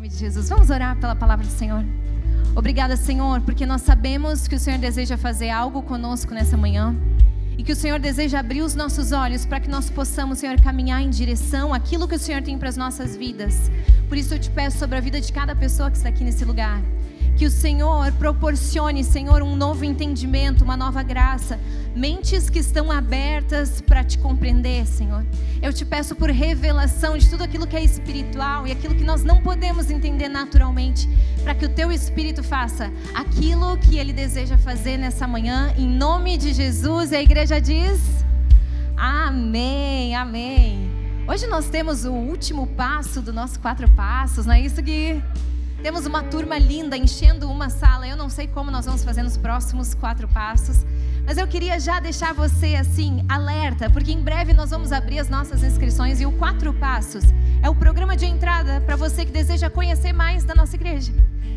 nome de Jesus. Vamos orar pela palavra do Senhor. Obrigada, Senhor, porque nós sabemos que o Senhor deseja fazer algo conosco nessa manhã e que o Senhor deseja abrir os nossos olhos para que nós possamos, Senhor, caminhar em direção àquilo que o Senhor tem para as nossas vidas. Por isso eu te peço sobre a vida de cada pessoa que está aqui nesse lugar, que o Senhor proporcione, Senhor, um novo entendimento, uma nova graça, mentes que estão abertas para te compreender, Senhor. Eu te peço por revelação de tudo aquilo que é espiritual e aquilo que nós não podemos entender naturalmente, para que o teu Espírito faça aquilo que Ele deseja fazer nessa manhã, em nome de Jesus. E a igreja diz: amém, amém. Hoje nós temos o último passo do nosso 4 passos, não é isso, Gui? Temos uma turma linda enchendo uma sala. Eu não sei como nós vamos fazer nos próximos 4 passos, mas eu queria já deixar você assim, alerta, porque em breve nós vamos abrir as nossas inscrições e o 4 passos é o programa de entrada para você que deseja conhecer mais da nossa igreja.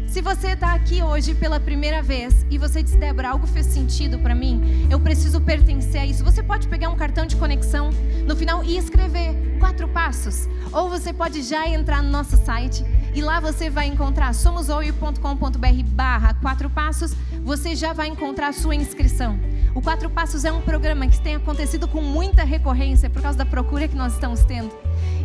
Se você está aqui hoje pela primeira vez e você diz: Débora, algo fez sentido para mim, eu preciso pertencer a isso, você pode pegar um cartão de conexão no final e escrever 4 passos, ou você pode já entrar no nosso site e lá você vai encontrar somosoio.com.br/4 passos, você já vai encontrar a sua inscrição. O 4 passos é um programa que tem acontecido com muita recorrência por causa da procura que nós estamos tendo.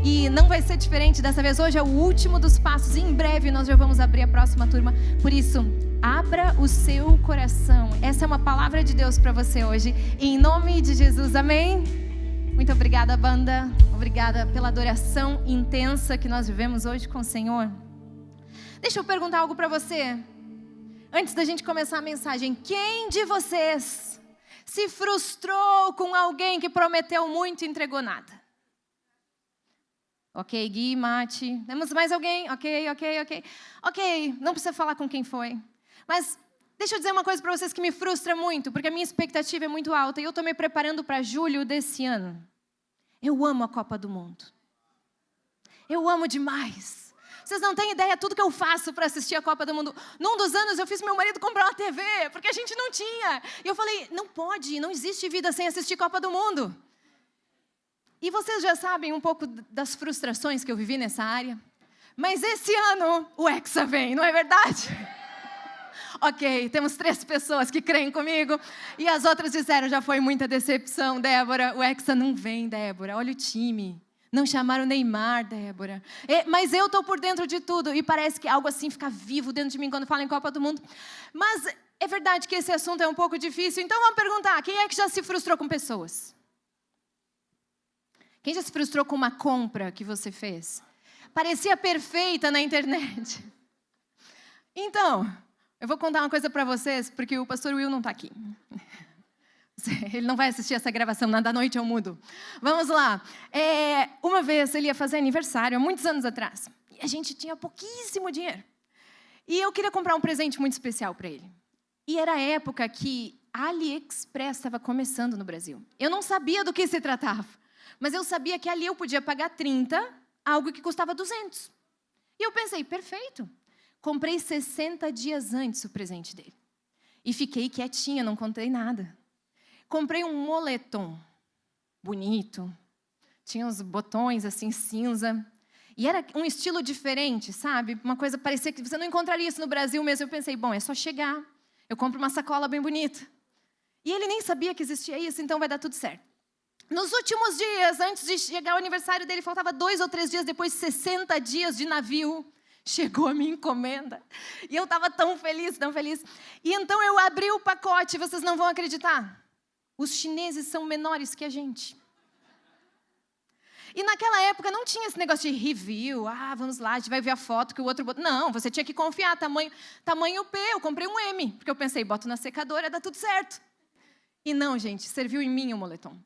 E não vai ser diferente dessa vez. Hoje é o último dos passos e em breve nós já vamos abrir a próxima turma. Por isso, abra o seu coração. Essa é uma palavra de Deus para você hoje. Em nome de Jesus, amém? Muito obrigada, banda. Obrigada pela adoração intensa que nós vivemos hoje com o Senhor. Deixa eu perguntar algo para você. Antes da gente começar a mensagem, quem de vocês se frustrou com alguém que prometeu muito e entregou nada? Ok, Gui, Mati. Temos mais alguém? Ok. Ok, não precisa falar com quem foi. Mas deixa eu dizer uma coisa para vocês que me frustra muito, porque a minha expectativa é muito alta e eu estou me preparando para julho desse ano. Eu amo a Copa do Mundo. Eu amo demais. Vocês não têm ideia tudo que eu faço para assistir a Copa do Mundo. Num dos anos eu fiz meu marido comprar uma TV, porque a gente não tinha. E eu falei: não pode, não existe vida sem assistir Copa do Mundo. E vocês já sabem um pouco das frustrações que eu vivi nessa área. Mas esse ano o Hexa vem, não é verdade? Ok, temos 3 pessoas que creem comigo. E as outras disseram: já foi muita decepção, Débora. O Hexa não vem, Débora. Olha o time. Não chamaram o Neymar, Débora. Mas eu estou por dentro de tudo. E parece que algo assim fica vivo dentro de mim quando falo em Copa do Mundo. Mas é verdade que esse assunto é um pouco difícil. Então vamos perguntar: quem é que já se frustrou com pessoas? Quem já se frustrou com uma compra que você fez? Parecia perfeita na internet. Então, eu vou contar uma coisa para vocês, porque o pastor Will não está aqui. Ele não vai assistir essa gravação, da noite eu mudo. Vamos lá. Uma vez ele ia fazer aniversário, há muitos anos atrás. E a gente tinha pouquíssimo dinheiro. E eu queria comprar um presente muito especial para ele. E era a época que a AliExpress estava começando no Brasil. Eu não sabia do que se tratava. Mas eu sabia que ali eu podia pagar 30, algo que custava 200. E eu pensei: perfeito. Comprei 60 dias antes o presente dele. E fiquei quietinha, não contei nada. Comprei um moletom bonito. Tinha uns botões assim cinza. E era um estilo diferente, sabe? Uma coisa parecia que você não encontraria isso no Brasil mesmo. Eu pensei: bom, é só chegar. Eu compro uma sacola bem bonita. E ele nem sabia que existia isso, então vai dar tudo certo. Nos últimos dias, antes de chegar o aniversário dele, faltava 2 ou 3 dias, depois de 60 dias de navio, chegou a minha encomenda. E eu estava tão feliz, tão feliz. E então eu abri o pacote, vocês não vão acreditar. Os chineses são menores que a gente. E naquela época não tinha esse negócio de review. Vamos lá, a gente vai ver a foto que o outro botou. Não, você tinha que confiar, tamanho P. Eu comprei um M, porque eu pensei: boto na secadora, dá tudo certo. E não, gente, serviu em mim o moletom.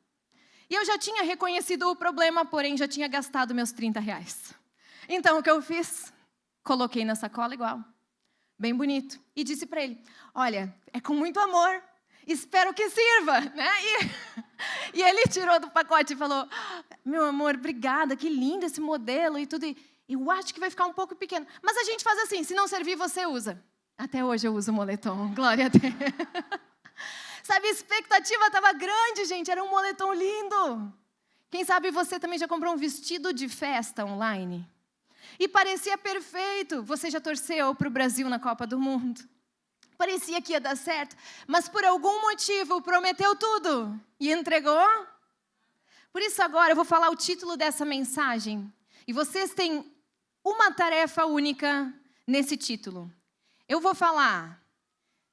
E eu já tinha reconhecido o problema, porém já tinha gastado meus R$30. Então o que eu fiz? Coloquei na sacola igual, bem bonito. E disse para ele: olha, é com muito amor, espero que sirva, né? E ele tirou do pacote e falou: meu amor, obrigada, que lindo esse modelo e tudo. Eu acho que vai ficar um pouco pequeno. Mas a gente faz assim: se não servir, você usa. Até hoje eu uso moletom, glória a Deus. Sabe, a expectativa estava grande, gente. Era um moletom lindo. Quem sabe você também já comprou um vestido de festa online? E parecia perfeito. Você já torceu para o Brasil na Copa do Mundo? Parecia que ia dar certo, mas por algum motivo prometeu tudo e entregou. Por isso agora eu vou falar o título dessa mensagem. E vocês têm uma tarefa única nesse título. Eu vou falar: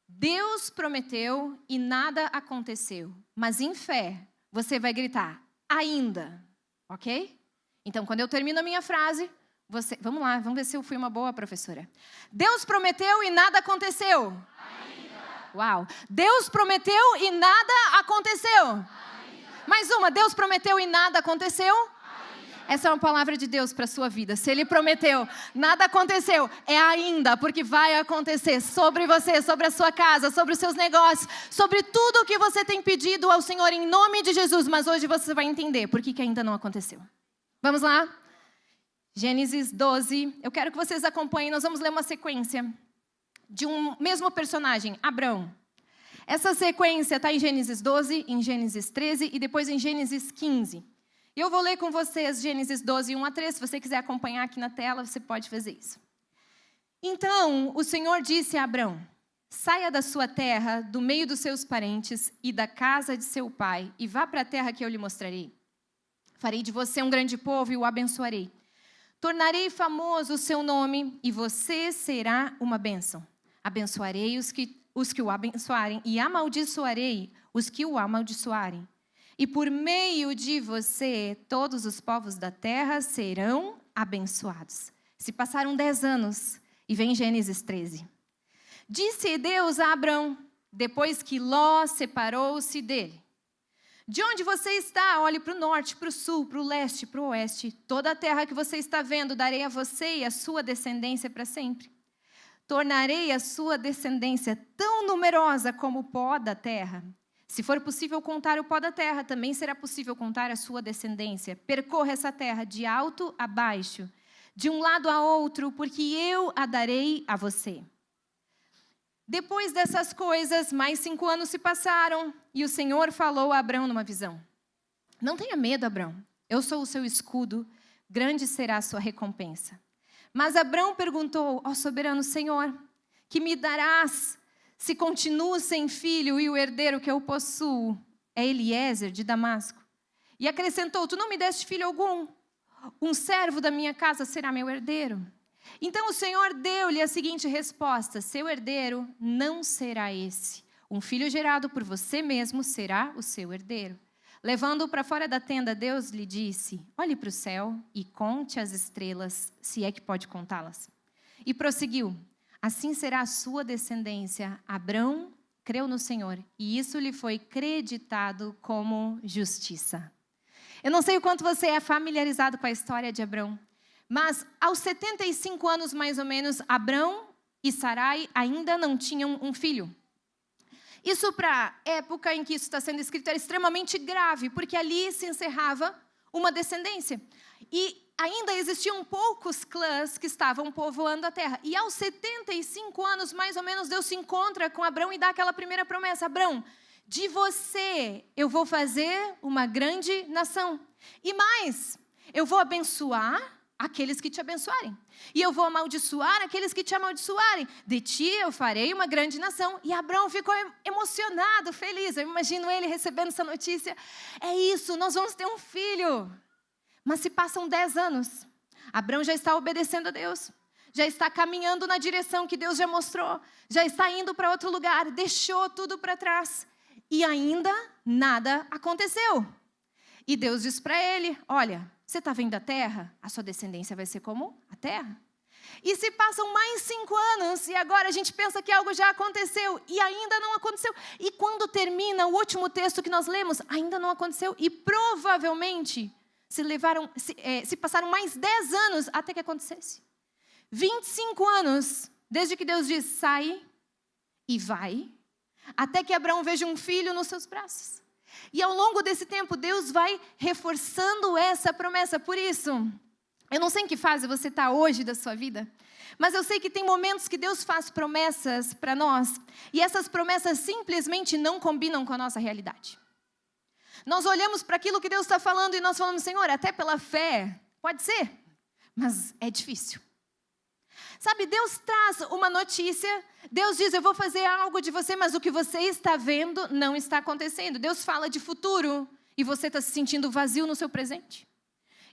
Deus prometeu e nada aconteceu. Mas em fé, você vai gritar, ainda. Ok? Então, quando eu termino a minha frase, vamos lá, vamos ver se eu fui uma boa professora. Deus prometeu e nada aconteceu. Ainda. Uau. Deus prometeu e nada aconteceu. Ainda. Mais uma. Deus prometeu e nada aconteceu. Essa é uma palavra de Deus para a sua vida. Se Ele prometeu, nada aconteceu, é ainda, porque vai acontecer sobre você, sobre a sua casa, sobre os seus negócios, sobre tudo o que você tem pedido ao Senhor em nome de Jesus. Mas hoje você vai entender por que ainda não aconteceu. Vamos lá? Gênesis 12. Eu quero que vocês acompanhem. Nós vamos ler uma sequência de um mesmo personagem, Abrão. Essa sequência está em Gênesis 12, em Gênesis 13 e depois em Gênesis 15. E eu vou ler com vocês Gênesis 12, 1 a 3. Se você quiser acompanhar aqui na tela, você pode fazer isso. Então, o Senhor disse a Abrão: saia da sua terra, do meio dos seus parentes e da casa de seu pai, e vá para a terra que eu lhe mostrarei. Farei de você um grande povo e o abençoarei. Tornarei famoso o seu nome e você será uma bênção. Abençoarei os que o abençoarem e amaldiçoarei os que o amaldiçoarem. E por meio de você, todos os povos da terra serão abençoados. Se passaram 10 anos, e vem Gênesis 13. Disse Deus a Abrão, depois que Ló separou-se dele: de onde você está, olhe para o norte, para o sul, para o leste, para o oeste. Toda a terra que você está vendo, darei a você e a sua descendência para sempre. Tornarei a sua descendência tão numerosa como o pó da terra. Se for possível contar o pó da terra, também será possível contar a sua descendência. Percorra essa terra de alto a baixo, de um lado a outro, porque eu a darei a você. Depois dessas coisas, mais 5 anos se passaram, e o Senhor falou a Abrão numa visão: não tenha medo, Abrão, eu sou o seu escudo, grande será a sua recompensa. Mas Abrão perguntou: ó soberano Senhor, que me darás se continuo sem filho e o herdeiro que eu possuo é Eliezer de Damasco? E acrescentou: tu não me deste filho algum, um servo da minha casa será meu herdeiro. Então o Senhor deu-lhe a seguinte resposta: seu herdeiro não será esse. Um filho gerado por você mesmo será o seu herdeiro. Levando-o para fora da tenda, Deus lhe disse: olhe para o céu e conte as estrelas, se é que pode contá-las. E prosseguiu: assim será a sua descendência. Abrão creu no Senhor, e isso lhe foi creditado como justiça. Eu não sei o quanto você é familiarizado com a história de Abrão, mas aos 75 anos, mais ou menos, Abrão e Sarai ainda não tinham um filho. Isso, para a época em que isso está sendo escrito, era extremamente grave, porque ali se encerrava uma descendência. E ainda existiam poucos clãs que estavam povoando a terra. E aos 75 anos, mais ou menos, Deus se encontra com Abrão e dá aquela primeira promessa: Abrão, de você eu vou fazer uma grande nação. E mais, eu vou abençoar aqueles que te abençoarem. E eu vou amaldiçoar aqueles que te amaldiçoarem. De ti eu farei uma grande nação. E Abrão ficou emocionado, feliz. Eu imagino ele recebendo essa notícia. É isso, nós vamos ter um filho. Mas se passam 10 anos, Abrão já está obedecendo a Deus, já está caminhando na direção que Deus já mostrou, já está indo para outro lugar, deixou tudo para trás e ainda nada aconteceu. E Deus diz para ele: olha, você está vendo a terra? A sua descendência vai ser como a terra. E se passam mais 5 anos e agora a gente pensa que algo já aconteceu e ainda não aconteceu. E quando termina o último texto que nós lemos, ainda não aconteceu e provavelmente se passaram mais 10 anos até que acontecesse. 25 anos, desde que Deus diz: sai e vai, até que Abraão veja um filho nos seus braços. E ao longo desse tempo, Deus vai reforçando essa promessa. Por isso, eu não sei em que fase você está hoje da sua vida, mas eu sei que tem momentos que Deus faz promessas para nós, e essas promessas simplesmente não combinam com a nossa realidade. Nós olhamos para aquilo que Deus está falando e nós falamos: Senhor, até pela fé, pode ser, mas é difícil. Sabe, Deus traz uma notícia, Deus diz, eu vou fazer algo de você, mas o que você está vendo não está acontecendo. Deus fala de futuro e você está se sentindo vazio no seu presente.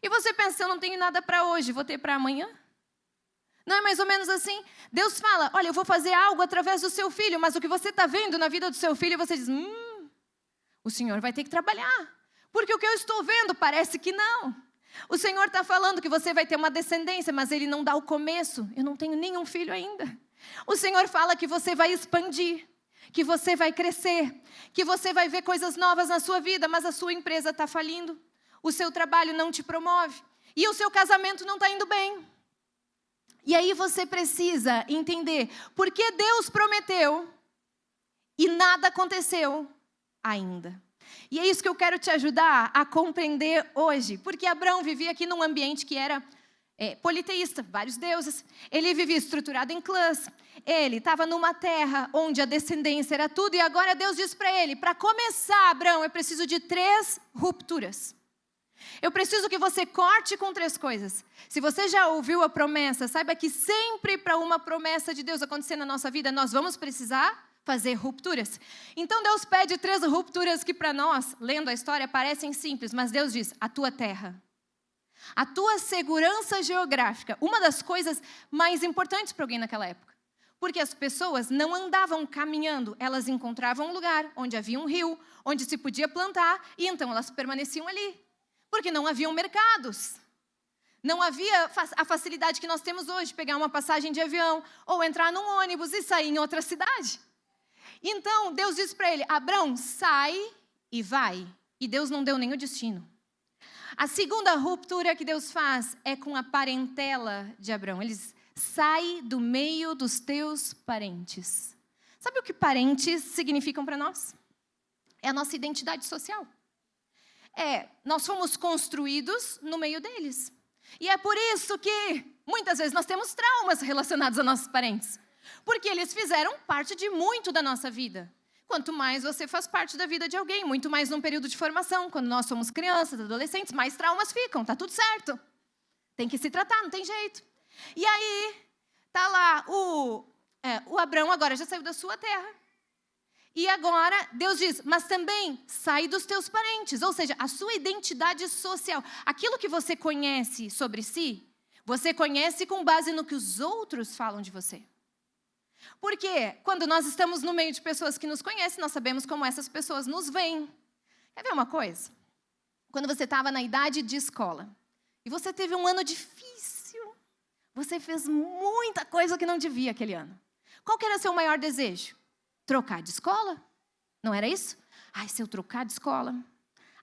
E você pensa, eu não tenho nada para hoje, vou ter para amanhã? Não é mais ou menos assim? Deus fala, olha, eu vou fazer algo através do seu filho, mas o que você está vendo na vida do seu filho, você diz, o Senhor vai ter que trabalhar, porque o que eu estou vendo parece que não. O Senhor está falando que você vai ter uma descendência, mas Ele não dá o começo. Eu não tenho nenhum filho ainda. O Senhor fala que você vai expandir, que você vai crescer, que você vai ver coisas novas na sua vida, mas a sua empresa está falindo, o seu trabalho não te promove e o seu casamento não está indo bem. E aí você precisa entender por que Deus prometeu e nada aconteceu ainda. E é isso que eu quero te ajudar a compreender hoje. Porque Abraão vivia aqui num ambiente que era politeísta, vários deuses. Ele vivia estruturado em clãs. Ele estava numa terra onde a descendência era tudo. E agora Deus diz para ele, para começar, Abraão, eu preciso de 3 rupturas. Eu preciso que você corte com 3 coisas. Se você já ouviu a promessa, saiba que sempre para uma promessa de Deus acontecer na nossa vida, nós vamos precisar fazer rupturas. Então Deus pede 3 rupturas que para nós, lendo a história, parecem simples, mas Deus diz, a tua terra, a tua segurança geográfica, uma das coisas mais importantes para alguém naquela época. Porque as pessoas não andavam caminhando, elas encontravam um lugar onde havia um rio, onde se podia plantar, e então elas permaneciam ali. Porque não haviam mercados. Não havia a facilidade que nós temos hoje, pegar uma passagem de avião, ou entrar num ônibus e sair em outra cidade. Então, Deus disse para ele, Abraão, sai e vai. E Deus não deu nem o destino. A segunda ruptura que Deus faz é com a parentela de Abraão. Ele diz, sai do meio dos teus parentes. Sabe o que parentes significam para nós? É a nossa identidade social. Nós fomos construídos no meio deles. E é por isso que, muitas vezes, nós temos traumas relacionados a nossos parentes. Porque eles fizeram parte de muito da nossa vida. Quanto mais você faz parte da vida de alguém, muito mais num período de formação, quando nós somos crianças, adolescentes, mais traumas ficam, tá tudo certo. Tem que se tratar, não tem jeito. E aí, tá lá, o Abraão agora já saiu da sua terra. E agora, Deus diz, mas também sai dos teus parentes. Ou seja, a sua identidade social. Aquilo que você conhece sobre si, você conhece com base no que os outros falam de você. Porque quando nós estamos no meio de pessoas que nos conhecem, nós sabemos como essas pessoas nos veem. Quer ver uma coisa? Quando você estava na idade de escola, e você teve um ano difícil, você fez muita coisa que não devia aquele ano. Qual que era seu maior desejo? Trocar de escola? Não era isso? Se eu trocar de escola,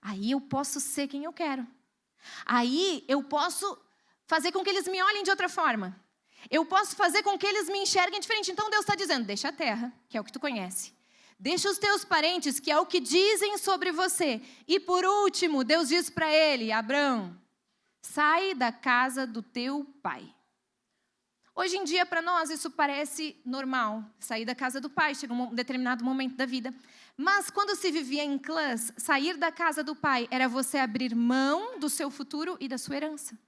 aí eu posso ser quem eu quero. Aí eu posso fazer com que eles me olhem de outra forma. Eu posso fazer com que eles me enxerguem diferente. Então Deus está dizendo, deixa a terra, que é o que tu conhece. Deixa os teus parentes, que é o que dizem sobre você. E por último, Deus diz para ele, Abraão, sai da casa do teu pai. Hoje em dia, para nós, isso parece normal. Sair da casa do pai, chega um determinado momento da vida. Mas quando se vivia em clãs, sair da casa do pai era você abrir mão do seu futuro e da sua herança.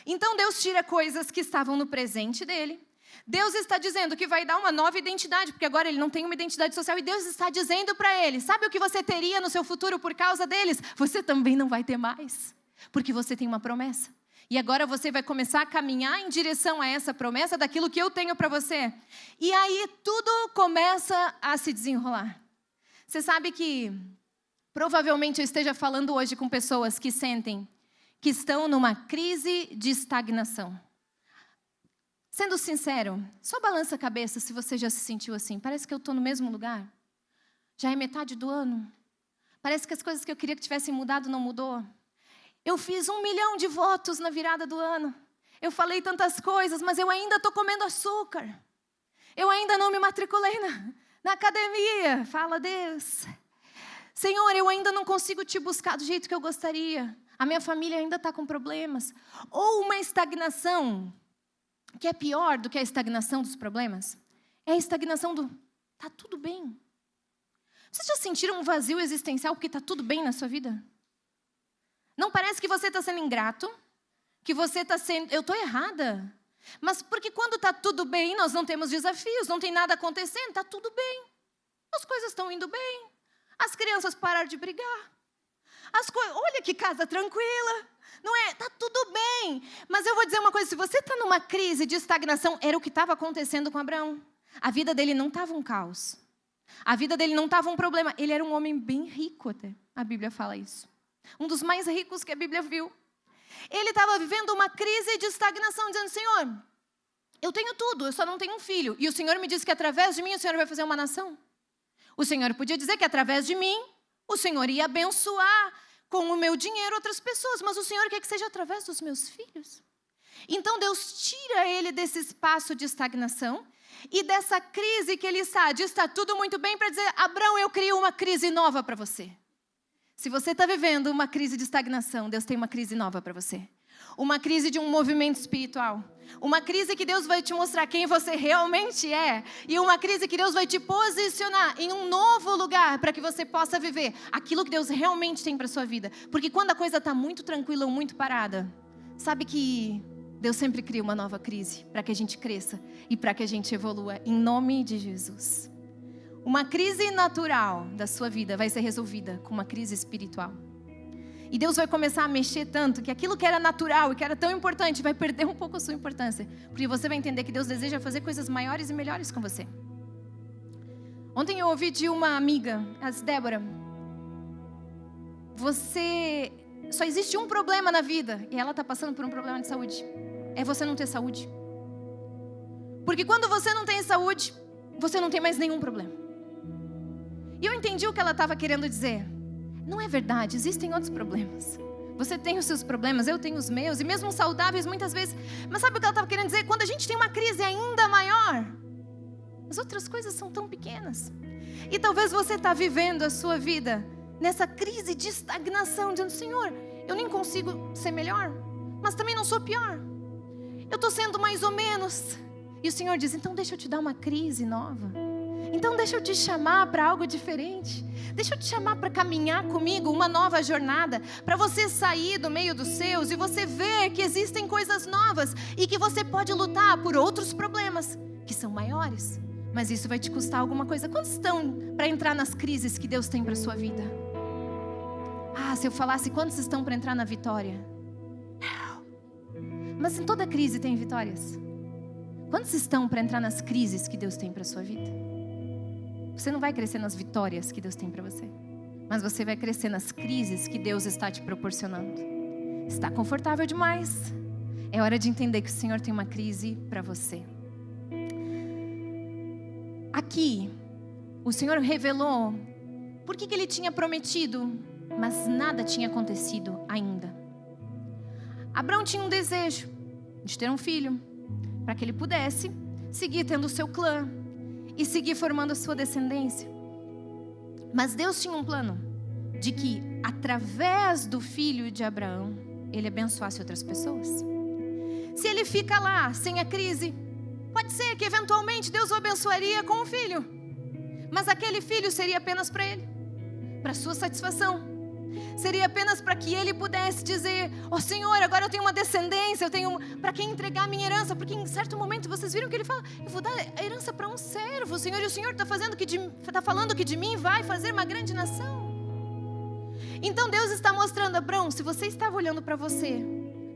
Então Deus tira coisas que estavam no presente dele. Deus está dizendo que vai dar uma nova identidade, porque agora ele não tem uma identidade social. E Deus está dizendo para ele, sabe o que você teria no seu futuro por causa deles? Você também não vai ter mais, porque você tem uma promessa. E agora você vai começar a caminhar em direção a essa promessa daquilo que eu tenho para você. E aí tudo começa a se desenrolar. Você sabe que provavelmente eu esteja falando hoje com pessoas que sentem que estão numa crise de estagnação. Sendo sincero, só balança a cabeça se você já se sentiu assim. Parece que eu estou no mesmo lugar. Já é metade do ano. Parece que as coisas que eu queria que tivessem mudado não mudou. Eu fiz 1 milhão de votos na virada do ano. Eu falei tantas coisas, mas eu ainda estou comendo açúcar. Eu ainda não me matriculei na academia. Fala, Deus. Senhor, eu ainda não consigo te buscar do jeito que eu gostaria. A minha família ainda está com problemas. Ou uma estagnação, que é pior do que a estagnação dos problemas, é a estagnação do tá tudo bem. Vocês já sentiram um vazio existencial porque está tudo bem na sua vida? Não parece que você está sendo ingrato? Que você está sendo... Eu estou errada. Mas porque quando está tudo bem, nós não temos desafios, não tem nada acontecendo, está tudo bem. As coisas estão indo bem. As crianças pararam de brigar. Olha que casa tranquila. Não é? Está tudo bem. Mas eu vou dizer uma coisa, se você está numa crise de estagnação, era o que estava acontecendo com Abraão. A vida dele não estava um caos. A vida dele não estava um problema. Ele era um homem bem rico até. A Bíblia fala isso. Um dos mais ricos que a Bíblia viu. Ele estava vivendo uma crise de estagnação, dizendo, Senhor, eu tenho tudo, eu só não tenho um filho. E o Senhor me disse que através de mim o Senhor vai fazer uma nação. O Senhor podia dizer que através de mim o Senhor ia abençoar com o meu dinheiro outras pessoas. Mas o Senhor quer que seja através dos meus filhos. Então Deus tira ele desse espaço de estagnação e dessa crise que ele está, de estar tudo muito bem, para dizer, Abraão, eu crio uma crise nova para você. Se você está vivendo uma crise de estagnação, Deus tem uma crise nova para você. Uma crise de um movimento espiritual. Uma crise que Deus vai te mostrar quem você realmente é. E uma crise que Deus vai te posicionar em um novo lugar para que você possa viver aquilo que Deus realmente tem para a sua vida. Porque quando a coisa está muito tranquila ou muito parada, sabe que Deus sempre cria uma nova crise para que a gente cresça e para que a gente evolua em nome de Jesus. Uma crise natural da sua vida vai ser resolvida com uma crise espiritual. E Deus vai começar a mexer tanto que aquilo que era natural e que era tão importante vai perder um pouco a sua importância. Porque você vai entender que Deus deseja fazer coisas maiores e melhores com você. Ontem eu ouvi de uma amiga, a Débora. Só existe um problema na vida e ela está passando por um problema de saúde. É você não ter saúde. Porque quando você não tem saúde, você não tem mais nenhum problema. E eu entendi o que ela estava querendo dizer. Não é verdade, existem outros problemas. Você tem os seus problemas, eu tenho os meus, e mesmo saudáveis muitas vezes. Mas sabe o que ela estava querendo dizer? Quando a gente tem uma crise ainda maior, as outras coisas são tão pequenas. E talvez você está vivendo a sua vida nessa crise de estagnação, dizendo, Senhor, eu nem consigo ser melhor, mas também não sou pior. Eu estou sendo mais ou menos. E o Senhor diz, então deixa eu te dar uma crise nova. Então deixa eu te chamar para algo diferente. Deixa eu te chamar para caminhar comigo uma nova jornada. Para você sair do meio dos seus e você ver que existem coisas novas. E que você pode lutar por outros problemas que são maiores. Mas isso vai te custar alguma coisa. Quantos estão para entrar nas crises que Deus tem para a sua vida? Se eu falasse quantos estão para entrar na vitória? Mas em toda crise tem vitórias. Quantos estão para entrar nas crises que Deus tem para a sua vida? Você não vai crescer nas vitórias que Deus tem para você. Mas você vai crescer nas crises que Deus está te proporcionando. Está confortável demais? É hora de entender que o Senhor tem uma crise para você. Aqui, o Senhor revelou por que Ele tinha prometido, mas nada tinha acontecido ainda. Abraão tinha um desejo de ter um filho, para que ele pudesse seguir tendo o seu clã e seguir formando a sua descendência. Mas Deus tinha um plano de que, através do filho de Abraão, ele abençoasse outras pessoas. Se ele fica lá, sem a crise, pode ser que eventualmente Deus o abençoaria com um filho. Mas aquele filho seria apenas para ele, para sua satisfação. Seria apenas para que ele pudesse dizer, Senhor, agora eu tenho uma descendência, eu tenho para quem entregar a minha herança. Porque em certo momento vocês viram que ele fala, eu vou dar a herança para um servo, Senhor. E o Senhor está falando que de mim vai fazer uma grande nação. Então Deus está mostrando, Abraão, se você estava olhando para você,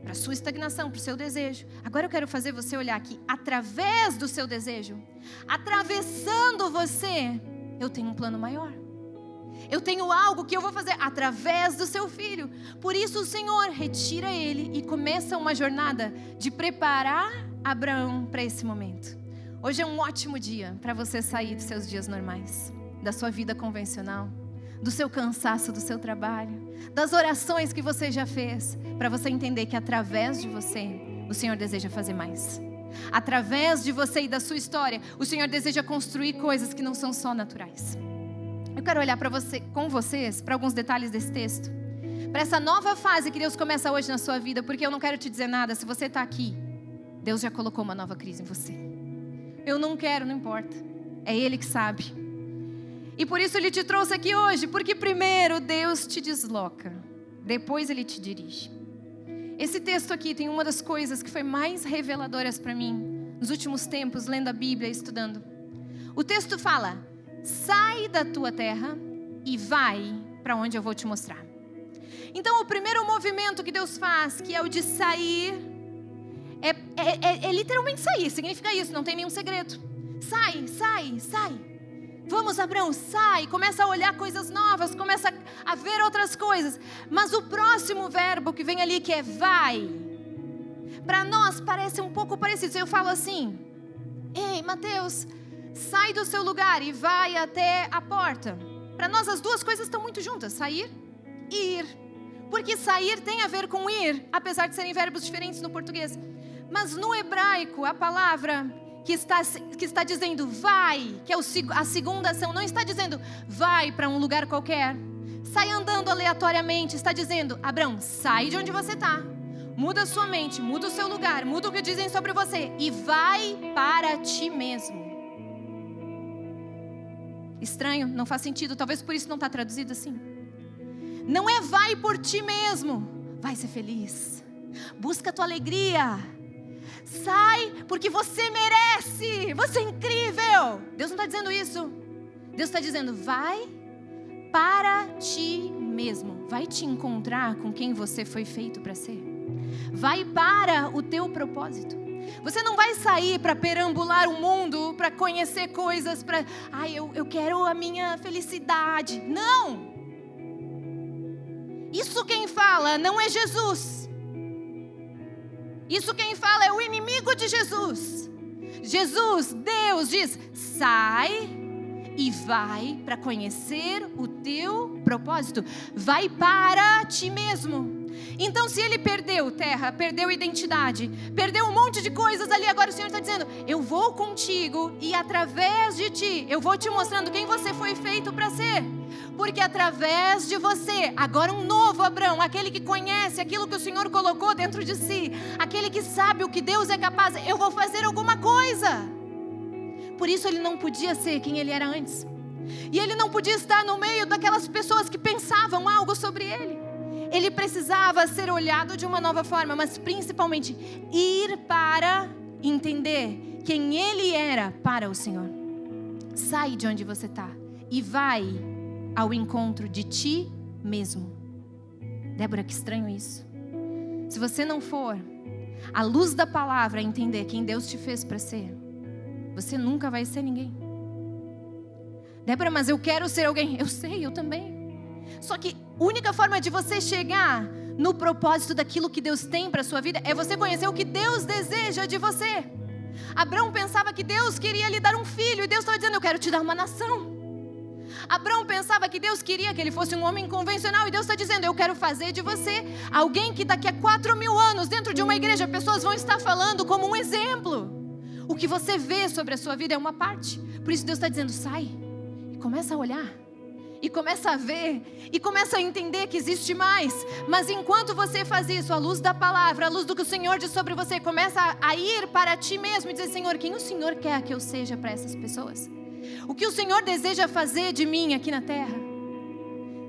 para a sua estagnação, para o seu desejo, agora eu quero fazer você olhar aqui, através do seu desejo, atravessando você, eu tenho um plano maior. Eu tenho algo que eu vou fazer através do seu filho. Por isso o Senhor retira ele e começa uma jornada de preparar Abraão para esse momento. Hoje é um ótimo dia para você sair dos seus dias normais, da sua vida convencional, do seu cansaço, do seu trabalho, das orações que você já fez, para você entender que através de você, o Senhor deseja fazer mais. Através de você e da sua história, o Senhor deseja construir coisas que não são só naturais. Eu quero olhar com vocês para alguns detalhes desse texto, para essa nova fase que Deus começa hoje na sua vida, porque eu não quero te dizer nada, se você está aqui, Deus já colocou uma nova crise em você. Eu não quero, não importa, é Ele que sabe. E por isso Ele te trouxe aqui hoje, porque primeiro Deus te desloca, depois Ele te dirige. Esse texto aqui tem uma das coisas que foi mais reveladoras para mim nos últimos tempos, lendo a Bíblia e estudando. O texto fala: sai da tua terra e vai para onde eu vou te mostrar. Então o primeiro movimento que Deus faz, que é o de sair, é literalmente sair, significa isso, não tem nenhum segredo. Sai, sai, sai. Vamos, Abraão, sai, começa a olhar coisas novas, começa a ver outras coisas. Mas o próximo verbo que vem ali, que é vai, para nós parece um pouco parecido. Eu falo assim: ei, Mateus, sai do seu lugar e vai até a porta. Para nós as duas coisas estão muito juntas, sair e ir. Porque sair tem a ver com ir, apesar de serem verbos diferentes no português. Mas no hebraico, a palavra que está dizendo vai, que é a segunda ação, não está dizendo vai para um lugar qualquer, sai andando aleatoriamente, está dizendo: Abraão, sai de onde você está, muda a sua mente, muda o seu lugar, muda o que dizem sobre você e vai para ti mesmo. Estranho, não faz sentido, talvez por isso não está traduzido assim. Não é vai por ti mesmo, vai ser feliz, busca a tua alegria, sai porque você merece, você é incrível. Deus não está dizendo isso. Deus está dizendo: vai para ti mesmo, vai te encontrar com quem você foi feito para ser, vai para o teu propósito. Você não vai sair para perambular o mundo, para conhecer coisas, para eu quero a minha felicidade. Não! Isso quem fala não é Jesus. Isso quem fala é o inimigo de Jesus. Jesus, Deus diz: sai e vai para conhecer o teu propósito. Vai para ti mesmo. Então se ele perdeu terra, perdeu identidade, perdeu um monte de coisas ali, agora o Senhor está dizendo: eu vou contigo e através de ti, eu vou te mostrando quem você foi feito para ser. Porque através de você, agora um novo Abraão, aquele que conhece aquilo que o Senhor colocou dentro de si, aquele que sabe o que Deus é capaz, eu vou fazer alguma coisa. Por isso ele não podia ser quem ele era antes. E ele não podia estar no meio daquelas pessoas que pensavam algo sobre ele. Ele precisava ser olhado de uma nova forma, mas principalmente ir para entender quem ele era para o Senhor. Sai de onde você está e vai ao encontro de ti mesmo. Débora, que estranho isso. Se você não for à luz da palavra entender quem Deus te fez para ser, você nunca vai ser ninguém. Débora, mas eu quero ser alguém. Eu sei, eu também. Só que a única forma de você chegar no propósito daquilo que Deus tem para a sua vida é você conhecer o que Deus deseja de você. Abraão pensava que Deus queria lhe dar um filho e Deus estava dizendo: eu quero te dar uma nação. Abraão pensava que Deus queria que ele fosse um homem convencional e Deus está dizendo: eu quero fazer de você alguém que daqui a 4.000 anos dentro de uma igreja pessoas vão estar falando como um exemplo. O que você vê sobre a sua vida é uma parte. Por isso Deus está dizendo: sai e começa a olhar e começa a ver e começa a entender que existe mais. Mas enquanto você faz isso, à luz da palavra, à luz do que o Senhor diz sobre você, começa a ir para ti mesmo e dizer: Senhor, quem o Senhor quer que eu seja para essas pessoas? O que o Senhor deseja fazer de mim aqui na terra?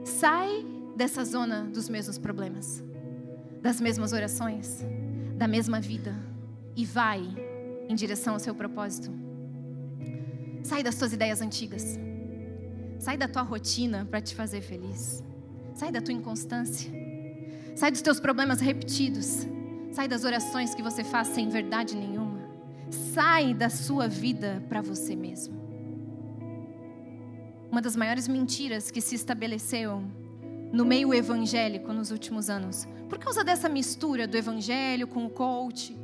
Sai dessa zona dos mesmos problemas, das mesmas orações, da mesma vida e vai em direção ao seu propósito. Sai das suas ideias antigas. Sai da tua rotina para te fazer feliz. Sai da tua inconstância. Sai dos teus problemas repetidos. Sai das orações que você faz sem verdade nenhuma. Sai da sua vida para você mesmo. Uma das maiores mentiras que se estabeleceu no meio evangélico nos últimos anos, por causa dessa mistura do evangelho com o coach,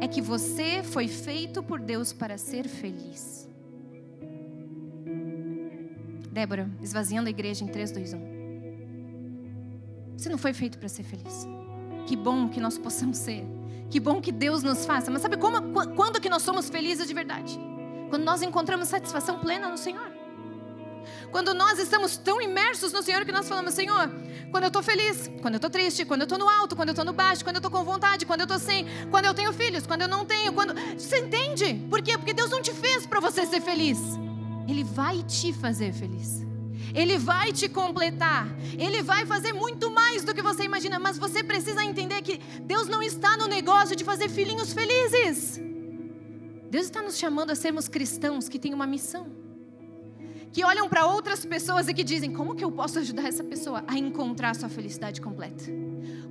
é que você foi feito por Deus para ser feliz. Débora, esvaziando a igreja em 3, 2, 1. Você não foi feito para ser feliz. Que bom que nós possamos ser. Que bom que Deus nos faça. Mas sabe quando que nós somos felizes de verdade? Quando nós encontramos satisfação plena no Senhor. Quando nós estamos tão imersos no Senhor que nós falamos: Senhor, quando eu estou feliz, quando eu estou triste, quando eu estou no alto, quando eu estou no baixo, quando eu estou com vontade, quando eu estou sem, quando eu tenho filhos, quando eu não tenho, Você entende? Por quê? Porque Deus não te fez para você ser feliz. Ele vai te fazer feliz. Ele vai te completar. Ele vai fazer muito mais do que você imagina. Mas você precisa entender que Deus não está no negócio de fazer filhinhos felizes. Deus está nos chamando a sermos cristãos que têm uma missão. Que olham para outras pessoas e que dizem: como que eu posso ajudar essa pessoa a encontrar a sua felicidade completa?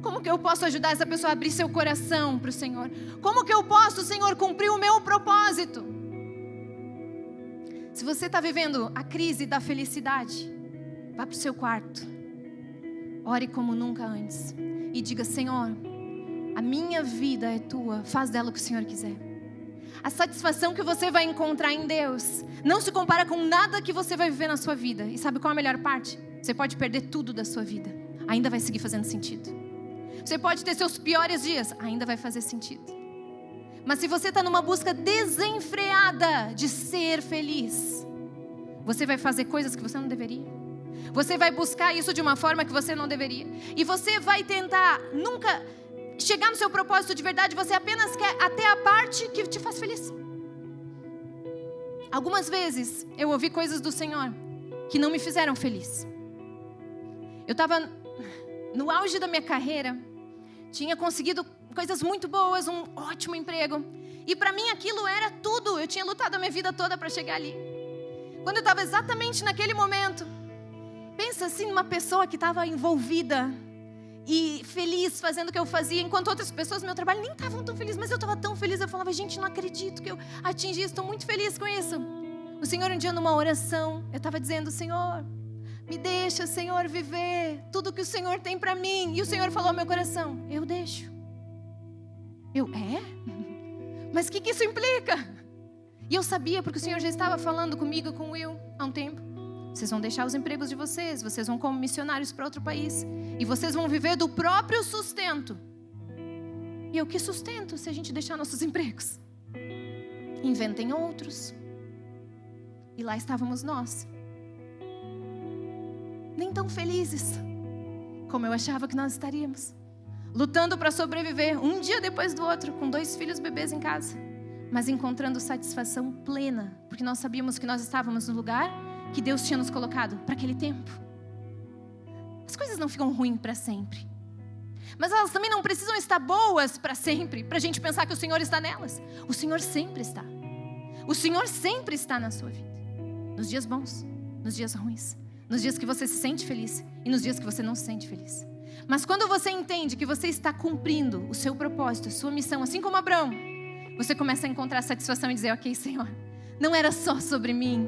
Como que eu posso ajudar essa pessoa a abrir seu coração para o Senhor? Como que eu posso, Senhor, cumprir o meu propósito? Se você está vivendo a crise da felicidade, vá para o seu quarto, ore como nunca antes e diga: Senhor, a minha vida é tua, faz dela o que o Senhor quiser. A satisfação que você vai encontrar em Deus não se compara com nada que você vai viver na sua vida. E sabe qual é a melhor parte? Você pode perder tudo da sua vida, ainda vai seguir fazendo sentido. Você pode ter seus piores dias, ainda vai fazer sentido. Mas se você está numa busca desenfreada de ser feliz, você vai fazer coisas que você não deveria. Você vai buscar isso de uma forma que você não deveria. E você vai tentar nunca chegar no seu propósito de verdade. Você apenas quer até a parte que te faz feliz. Algumas vezes eu ouvi coisas do Senhor que não me fizeram feliz. Eu estava no auge da minha carreira, tinha conseguido coisas muito boas, um ótimo emprego. E para mim aquilo era tudo. Eu tinha lutado a minha vida toda para chegar ali. Quando eu estava exatamente naquele momento, pensa assim, uma pessoa que estava envolvida e feliz fazendo o que eu fazia, enquanto outras pessoas no meu trabalho nem estavam tão felizes, mas eu estava tão feliz. Eu falava: gente, não acredito que eu atingi isso, estou muito feliz com isso. O Senhor, um dia numa oração, eu estava dizendo: Senhor, me deixa, Senhor, viver tudo que o Senhor tem para mim. E o Senhor falou ao meu coração: eu deixo. Mas o que isso implica? E eu sabia, porque o Senhor já estava falando comigo, com o Will, há um tempo. Vocês vão deixar os empregos de vocês, vocês vão como missionários para outro país, e vocês vão viver do próprio sustento. E eu: que sustento se a gente deixar nossos empregos? Inventem outros. E lá estávamos nós, nem tão felizes como eu achava que nós estaríamos, lutando para sobreviver, um dia depois do outro, com 2 filhos bebês em casa, mas encontrando satisfação plena, porque nós sabíamos que nós estávamos no lugar que Deus tinha nos colocado para aquele tempo. As coisas não ficam ruins para sempre, mas elas também não precisam estar boas para sempre, para a gente pensar que o Senhor está nelas. O Senhor sempre está. O Senhor sempre está na sua vida, nos dias bons, nos dias ruins, nos dias que você se sente feliz e nos dias que você não se sente feliz. Mas quando você entende que você está cumprindo o seu propósito, a sua missão, assim como Abraão, você começa a encontrar satisfação e dizer: ok, Senhor, não era só sobre mim,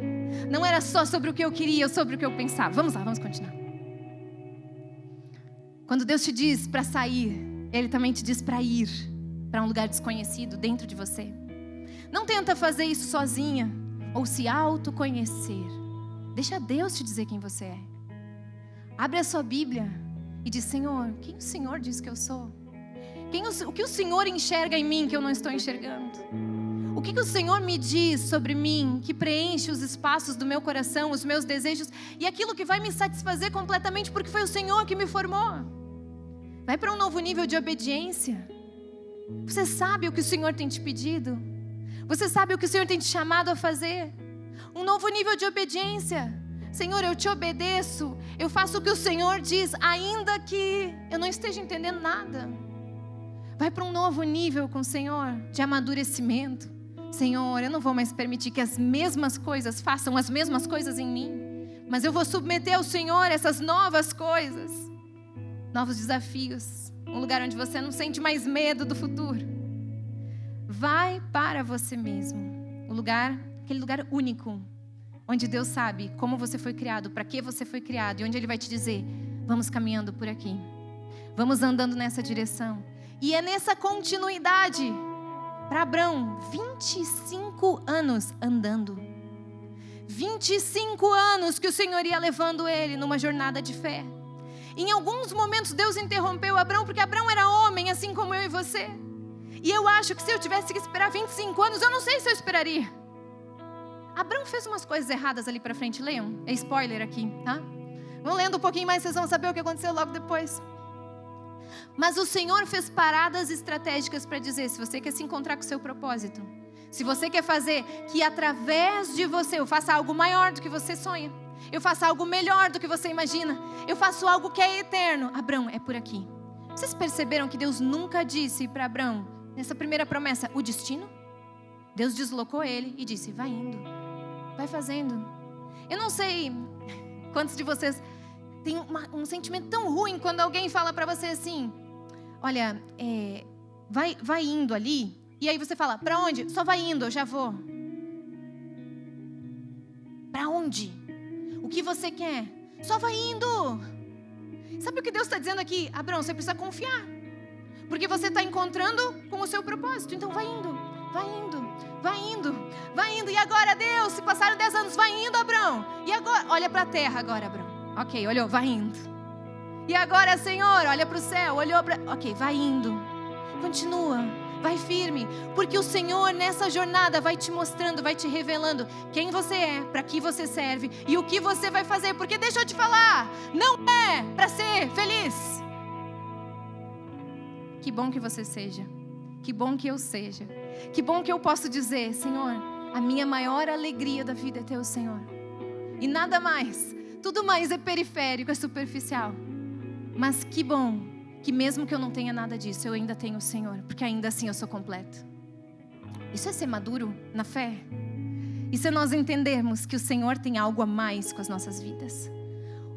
não era só sobre o que eu queria ou sobre o que eu pensava. Vamos lá, vamos continuar. Quando Deus te diz para sair, Ele também te diz para ir para um lugar desconhecido dentro de você. Não tenta fazer isso sozinha ou se autoconhecer. Deixa Deus te dizer quem você é. Abre a sua Bíblia e diz: Senhor, quem o Senhor diz que eu sou? O que o Senhor enxerga em mim que eu não estou enxergando? O que o Senhor me diz sobre mim que preenche os espaços do meu coração, os meus desejos e aquilo que vai me satisfazer completamente, porque foi o Senhor que me formou? Vai para um novo nível de obediência. Você sabe o que o Senhor tem te pedido? Você sabe o que o Senhor tem te chamado a fazer? Um novo nível de obediência. Senhor, eu te obedeço, eu faço o que o Senhor diz, ainda que eu não esteja entendendo nada. Vai para um novo nível com o Senhor de amadurecimento. Senhor, eu não vou mais permitir que as mesmas coisas façam as mesmas coisas em mim, mas eu vou submeter ao Senhor essas novas coisas, novos desafios, um lugar onde você não sente mais medo do futuro. Vai para você mesmo, aquele lugar único, onde Deus sabe como você foi criado, para que você foi criado, e onde Ele vai te dizer: vamos caminhando por aqui, vamos andando nessa direção. E é nessa continuidade. Para Abraão, 25 anos andando. 25 anos que o Senhor ia levando ele numa jornada de fé. Em alguns momentos Deus interrompeu Abraão, porque Abraão era homem, assim como eu e você. E eu acho que se eu tivesse que esperar 25 anos, eu não sei se eu esperaria. Abraão fez umas coisas erradas ali para frente, leiam. É spoiler aqui, tá? Vão lendo um pouquinho mais, vocês vão saber o que aconteceu logo depois. Mas o Senhor fez paradas estratégicas para dizer: se você quer se encontrar com o seu propósito, se você quer fazer que através de você eu faça algo maior do que você sonha, Eu faço algo melhor do que você imagina. Eu faço algo que é eterno. Abrão, é por aqui. Vocês perceberam que Deus nunca disse para Abrão, nessa primeira promessa, o destino? Deus deslocou ele e disse, vai indo, vai fazendo. Eu não sei quantos de vocês têm um sentimento tão ruim quando alguém fala para você assim, olha, vai indo ali, e aí você fala, para onde? Só vai indo, eu já vou. Para onde? O que você quer? Só vai indo. Sabe o que Deus está dizendo aqui? Abrão, você precisa confiar. Porque você está encontrando com o seu propósito. Então vai indo, vai indo, vai indo, vai indo. E agora, Deus, se passaram 10 anos, vai indo, Abrão. E agora, olha para a terra agora, Abrão. Ok, olhou, vai indo. E agora, Senhor, olha para o céu, olhou para... Ok, vai indo. Continua. Vai firme, porque o Senhor nessa jornada vai te mostrando, vai te revelando quem você é, para que você serve e o que você vai fazer. Porque deixa eu te falar, não é para ser feliz. Que bom que você seja, que bom que eu seja, que bom que eu posso dizer, Senhor, a minha maior alegria da vida é ter o Senhor. E nada mais, tudo mais é periférico, é superficial. Mas que bom que mesmo que eu não tenha nada disso, eu ainda tenho o Senhor, porque ainda assim eu sou completo. Isso é ser maduro na fé. Isso é nós entendermos que o Senhor tem algo a mais com as nossas vidas.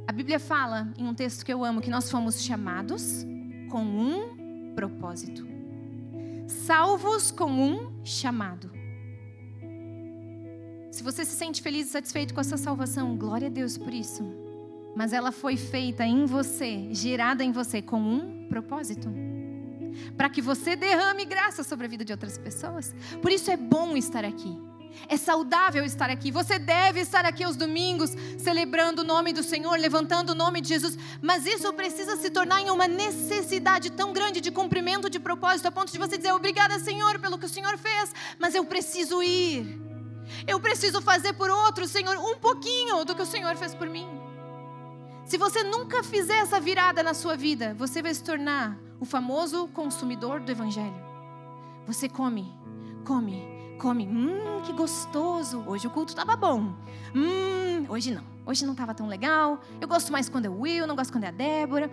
A Bíblia fala, em um texto que eu amo, que nós fomos chamados com um propósito. Salvos com um chamado. Se você se sente feliz e satisfeito com essa salvação, glória a Deus por isso. Mas ela foi feita em você, gerada em você com um propósito. Para que você derrame graça sobre a vida de outras pessoas. Por isso é bom estar aqui. É saudável estar aqui. Você deve estar aqui aos domingos, celebrando o nome do Senhor, levantando o nome de Jesus. Mas isso precisa se tornar em uma necessidade tão grande de cumprimento de propósito, a ponto de você dizer, obrigada, Senhor, pelo que o Senhor fez. Mas eu preciso ir. Eu preciso fazer por outro, Senhor, um pouquinho do que o Senhor fez por mim. Se você nunca fizer essa virada na sua vida, você vai se tornar o famoso consumidor do Evangelho. Você come, que gostoso. Hoje o culto estava bom. Hoje não estava tão legal. Eu gosto mais quando é o Will, não gosto quando é a Débora.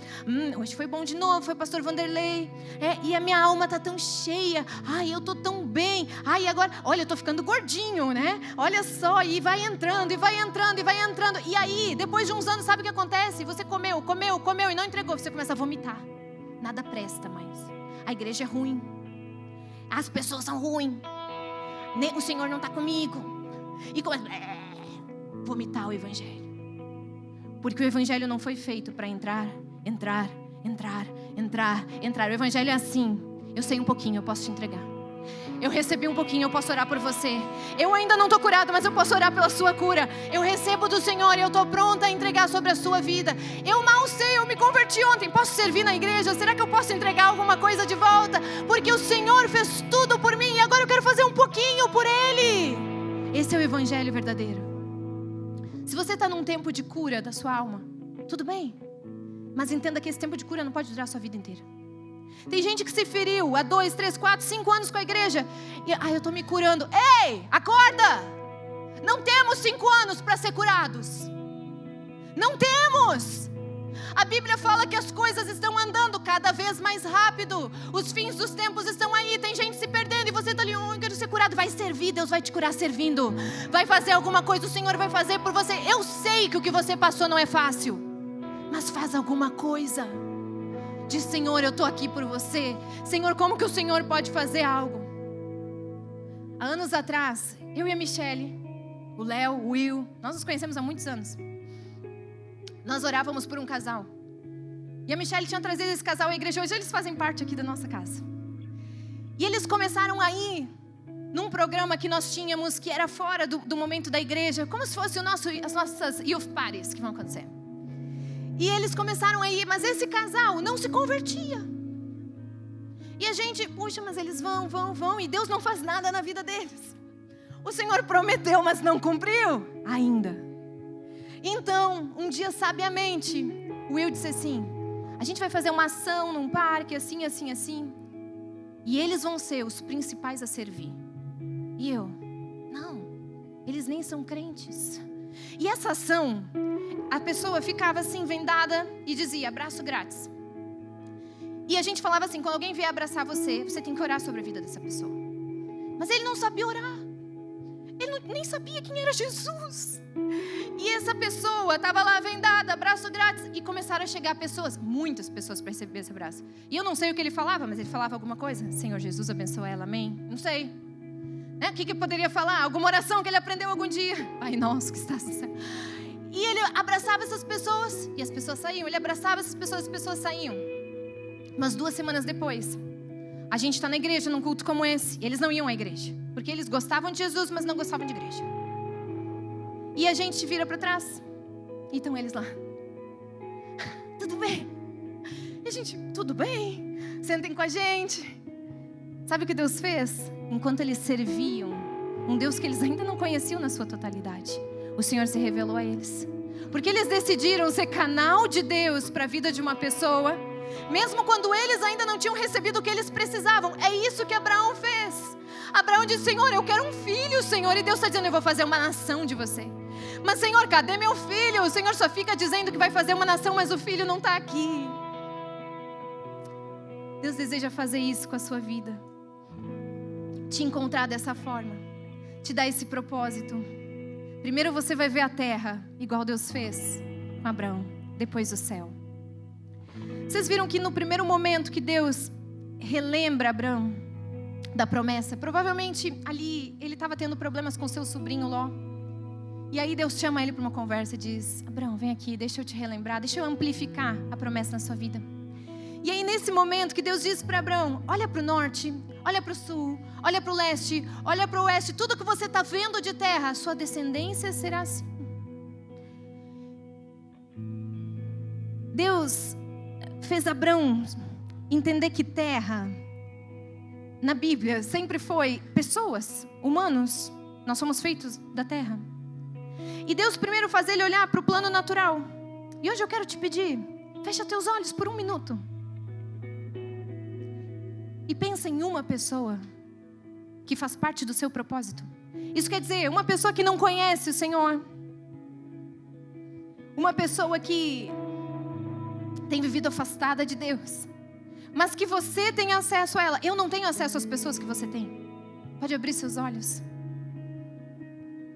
Hoje foi bom de novo, foi o pastor Vanderlei. E a minha alma está tão cheia. Ai, eu estou tão bem. Ai, agora, olha, eu estou ficando gordinho, né? Olha só, e vai entrando, e vai entrando, e vai entrando. E aí, depois de uns anos, sabe o que acontece? Você comeu e não entregou. Você começa a vomitar. Nada presta mais. A igreja é ruim. As pessoas são ruins. O Senhor não está comigo. E começa a vomitar o Evangelho. Porque o Evangelho não foi feito para entrar. O Evangelho é assim. Eu sei um pouquinho, eu posso te entregar. Eu recebi um pouquinho, eu posso orar por você. Eu ainda não estou curado, mas eu posso orar pela sua cura. Eu recebo do Senhor e eu estou pronta a entregar sobre a sua vida. Eu mal sei, eu me converti ontem. Posso servir na igreja? Será que eu posso entregar alguma coisa de volta? Porque o Senhor fez tudo por mim e agora eu quero fazer um pouquinho por Ele. Esse é o Evangelho verdadeiro. Se você está num tempo de cura da sua alma, tudo bem. Mas entenda que esse tempo de cura não pode durar a sua vida inteira. Tem gente que se feriu há 2, 3, 4, 5 anos com a igreja. E, eu estou me curando. Ei, acorda! Não temos 5 anos para ser curados. Não temos. A Bíblia fala que as coisas estão andando cada vez mais rápido. Os fins dos tempos estão aí. Tem gente se perdendo e você está ali, eu quero ser curado. Vai servir, Deus vai te curar servindo. Vai fazer alguma coisa, o Senhor vai fazer por você. Eu sei que o que você passou não é fácil. Mas faz alguma coisa. Diz, Senhor, eu estou aqui por você. Senhor, como que o Senhor pode fazer algo? Há anos atrás, eu e a Michele, o Léo, o Will, nós nos conhecemos há muitos anos. Nós orávamos por um casal. E a Michele tinha trazido esse casal à igreja. Hoje eles fazem parte aqui da nossa casa. E eles começaram a ir num programa que nós tínhamos, que era fora do momento da igreja, como se fosse as nossas youth parties que vão acontecer. E eles começaram a ir, mas esse casal não se convertia. E a gente, puxa, mas eles vão, e Deus não faz nada na vida deles. O Senhor prometeu, mas não cumpriu ainda. Então, um dia, sabiamente, o Will disse assim, a gente vai fazer uma ação num parque, assim. E eles vão ser os principais a servir. E eu, não, eles nem são crentes. E essa ação, a pessoa ficava assim, vendada, e dizia, abraço grátis. E a gente falava assim, quando alguém vier abraçar você, você tem que orar sobre a vida dessa pessoa. Mas ele não sabia orar. Ele nem sabia quem era Jesus. E essa pessoa estava lá vendada, abraço grátis. E começaram a chegar pessoas, muitas pessoas para receber esse abraço. E eu não sei o que ele falava, mas ele falava alguma coisa. Senhor Jesus, abençoa ela, amém? Não sei. O que poderia falar? Alguma oração que ele aprendeu algum dia? Pai nosso que estás no céu. E ele abraçava essas pessoas e as pessoas saíam. Ele abraçava essas pessoas e as pessoas saíam. Mas 2 semanas depois, a gente está na igreja, num culto como esse. E eles não iam à igreja. Porque eles gostavam de Jesus, mas não gostavam de igreja. E a gente vira para trás. E estão eles lá. Tudo bem? E a gente, tudo bem? Sentem com a gente. Sabe o que Deus fez? Enquanto eles serviam um Deus que eles ainda não conheciam na sua totalidade, o Senhor se revelou a eles. Porque eles decidiram ser canal de Deus para a vida de uma pessoa, mesmo quando eles ainda não tinham recebido o que eles precisavam. É isso que Abraão fez. Abraão disse, Senhor, eu quero um filho, Senhor. E Deus está dizendo, eu vou fazer uma nação de você. Mas Senhor, cadê meu filho? O Senhor só fica dizendo que vai fazer uma nação, mas o filho não está aqui. Deus deseja fazer isso com a sua vida. Te encontrar dessa forma, te dar esse propósito. Primeiro você vai ver a terra, igual Deus fez com Abraão, depois o céu. Vocês viram que no primeiro momento que Deus relembra Abraão da promessa, provavelmente ali ele estava tendo problemas com seu sobrinho Ló. E aí Deus chama ele para uma conversa e diz, Abraão, vem aqui, deixa eu te relembrar, deixa eu amplificar a promessa na sua vida. E aí nesse momento que Deus diz para Abraão, olha para o norte, olha para o sul, olha para o leste, olha para o oeste, tudo que você está vendo de terra, a sua descendência será assim. Deus fez Abraão entender que terra, na Bíblia, sempre foi pessoas, humanos, nós somos feitos da terra. E Deus primeiro faz ele olhar para o plano natural. E hoje eu quero te pedir, fecha teus olhos por 1 minuto. E pensa em uma pessoa que faz parte do seu propósito. Isso quer dizer, uma pessoa que não conhece o Senhor. Uma pessoa que tem vivido afastada de Deus. Mas que você tem acesso a ela. Eu não tenho acesso às pessoas que você tem. Pode abrir seus olhos.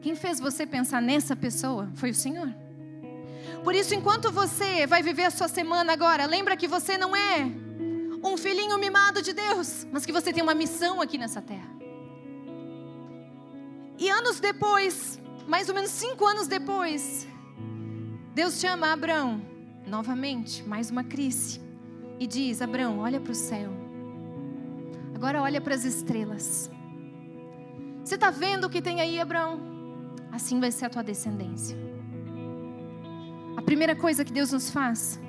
Quem fez você pensar nessa pessoa foi o Senhor. Por isso, enquanto você vai viver a sua semana agora, lembra que você não é um filhinho mimado de Deus, mas que você tem uma missão aqui nessa terra. E anos depois, mais ou menos 5 anos depois, Deus chama Abraão, novamente, mais uma crise, e diz, Abraão, olha para o céu, agora olha para as estrelas. Você está vendo o que tem aí, Abraão? Assim vai ser a tua descendência. A primeira coisa que Deus nos faz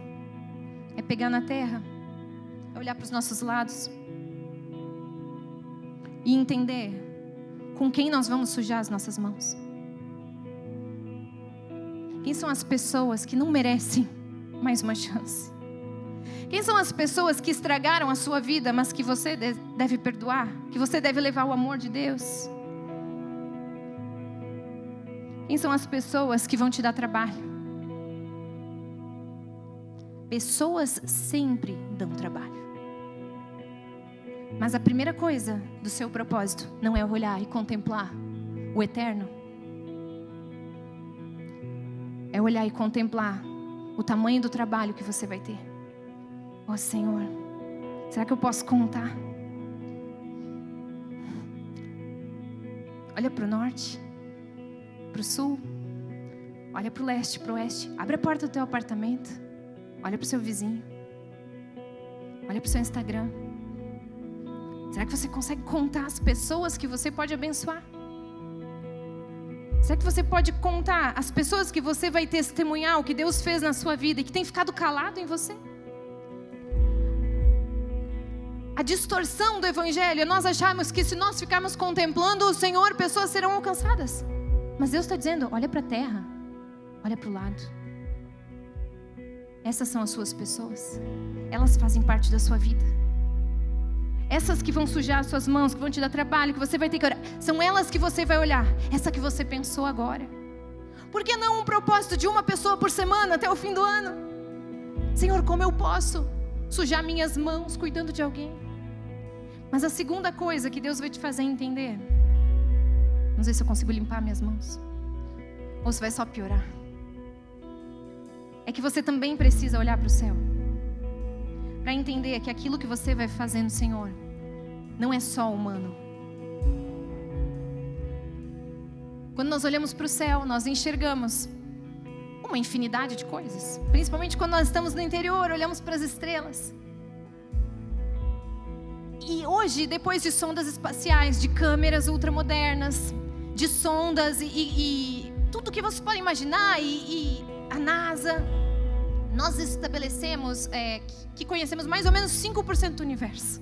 é pegar na terra, é olhar para os nossos lados e entender com quem nós vamos sujar as nossas mãos. Quem são as pessoas que não merecem mais uma chance? Quem são as pessoas que estragaram a sua vida, mas que você deve perdoar? Que você deve levar o amor de Deus? Quem são as pessoas que vão te dar trabalho? Pessoas sempre dão trabalho. Mas a primeira coisa do seu propósito não é olhar e contemplar o eterno. É olhar e contemplar o tamanho do trabalho que você vai ter. Ó Senhor, será que eu posso contar? Olha para o norte, para o sul, olha para o leste, para o oeste. Abre a porta do teu apartamento, olha para o seu vizinho, olha para o seu Instagram. Será que você consegue contar as pessoas que você pode abençoar? Será que você pode contar as pessoas que você vai testemunhar o que Deus fez na sua vida e que tem ficado calado em você? A distorção do evangelho é nós acharmos que se nós ficarmos contemplando o Senhor, pessoas serão alcançadas. Mas Deus está dizendo, olha para a terra, olha para o lado. Essas são as suas pessoas. Elas fazem parte da sua vida. Essas que vão sujar as suas mãos, que vão te dar trabalho, que você vai ter que orar, são elas que você vai olhar. Essa que você pensou agora. Por que não um propósito de uma pessoa por semana até o fim do ano? Senhor, como eu posso sujar minhas mãos cuidando de alguém? Mas a segunda coisa que Deus vai te fazer entender, não sei se eu consigo limpar minhas mãos, ou se vai só piorar, é que você também precisa olhar para o céu, para entender que aquilo que você vai fazendo, Senhor, não é só humano. Quando nós olhamos para o céu, nós enxergamos uma infinidade de coisas. Principalmente quando nós estamos no interior, olhamos para as estrelas. E hoje, depois de sondas espaciais, de câmeras ultramodernas, de sondas e tudo que vocês podem imaginar, e a NASA, nós estabelecemos que conhecemos mais ou menos 5% do universo.